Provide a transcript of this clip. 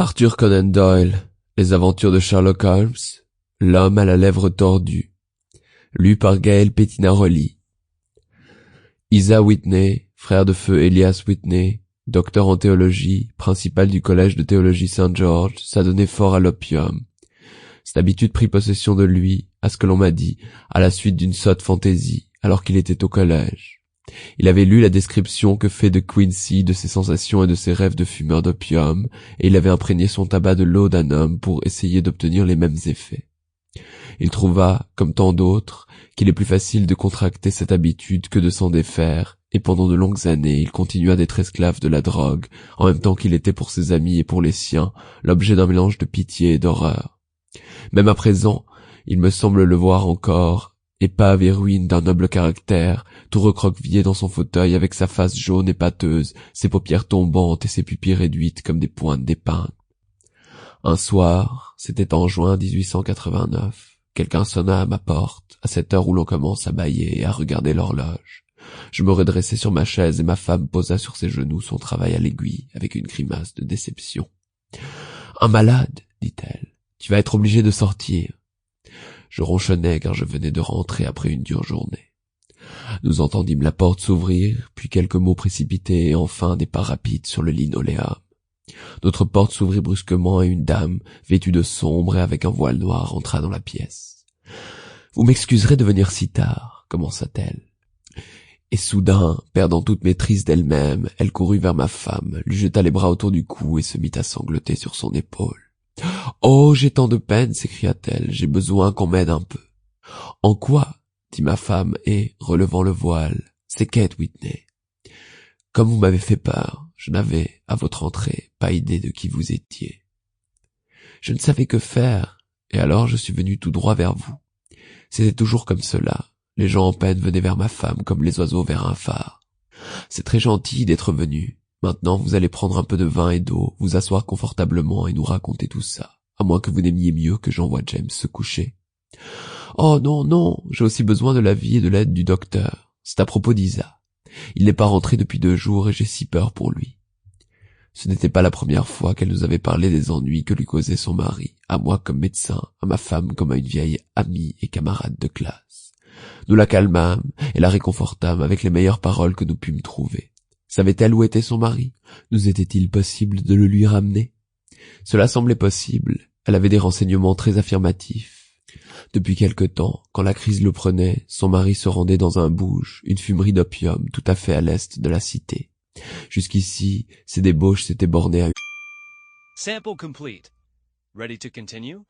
Arthur Conan Doyle, Les aventures de Sherlock Holmes, L'homme à la lèvre tordue, lu par Gaël Pettinaroli. Isa Whitney, frère de feu Elias Whitney, docteur en théologie, principal du collège de théologie Saint-George, s'adonnait fort à l'opium. Cette habitude prit possession de lui, à ce que l'on m'a dit, à la suite d'une sotte fantaisie, alors qu'il était au collège. Il avait lu la description que fait de Quincy de ses sensations et de ses rêves de fumeur d'opium, et il avait imprégné son tabac de l'eau d'un homme pour essayer d'obtenir les mêmes effets. Il trouva, comme tant d'autres, qu'il est plus facile de contracter cette habitude que de s'en défaire, et pendant de longues années il continua d'être esclave de la drogue, en même temps qu'il était pour ses amis et pour les siens, l'objet d'un mélange de pitié et d'horreur. Même à présent, il me semble le voir encore, épave et ruine d'un noble caractère, tout recroquevillé dans son fauteuil avec sa face jaune et pâteuse, ses paupières tombantes et ses pupilles réduites comme des pointes d'épingle. Un soir, c'était en juin 1889, quelqu'un sonna à ma porte, à cette heure où l'on commence à bâiller et à regarder l'horloge. Je me redressai sur ma chaise et ma femme posa sur ses genoux son travail à l'aiguille, avec une grimace de déception. « Un malade, dit-elle, tu vas être obligé de sortir. » Je ronchonnais car je venais de rentrer après une dure journée. Nous entendîmes la porte s'ouvrir, puis quelques mots précipités et enfin des pas rapides sur le linoléum. Notre porte s'ouvrit brusquement et une dame, vêtue de sombre et avec un voile noir, entra dans la pièce. « Vous m'excuserez de venir si tard, » commença-t-elle. Et soudain, perdant toute maîtrise d'elle-même, elle courut vers ma femme, lui jeta les bras autour du cou et se mit à sangloter sur son épaule. « Oh, j'ai tant de peine, s'écria-t-elle, j'ai besoin qu'on m'aide un peu. »« En quoi ?» dit ma femme et, relevant le voile, « c'est Kate Whitney. Comme vous m'avez fait peur, je n'avais, à votre entrée, pas idée de qui vous étiez. Je ne savais que faire, et alors je suis venu tout droit vers vous. C'était toujours comme cela, les gens en peine venaient vers ma femme comme les oiseaux vers un phare. C'est très gentil d'être venu. Maintenant, vous allez prendre un peu de vin et d'eau, vous asseoir confortablement et nous raconter tout ça, à moins que vous n'aimiez mieux que j'envoie James se coucher. Oh non, non, j'ai aussi besoin de l'avis et de l'aide du docteur. C'est à propos d'Isa. Il n'est pas rentré depuis 2 jours et j'ai si peur pour lui. Ce n'était pas la première fois qu'elle nous avait parlé des ennuis que lui causait son mari, à moi comme médecin, à ma femme comme à une vieille amie et camarade de classe. Nous la calmâmes et la réconfortâmes avec les meilleures paroles que nous pûmes trouver. Savait-elle où était son mari? Nous était-il possible de le lui ramener? Cela semblait possible. Elle avait des renseignements très affirmatifs. Depuis quelque temps, quand la crise le prenait, son mari se rendait dans un bouge, une fumerie d'opium tout à fait à l'est de la cité. Jusqu'ici, ses débauches s'étaient bornées à... Sample complete. Ready to continue?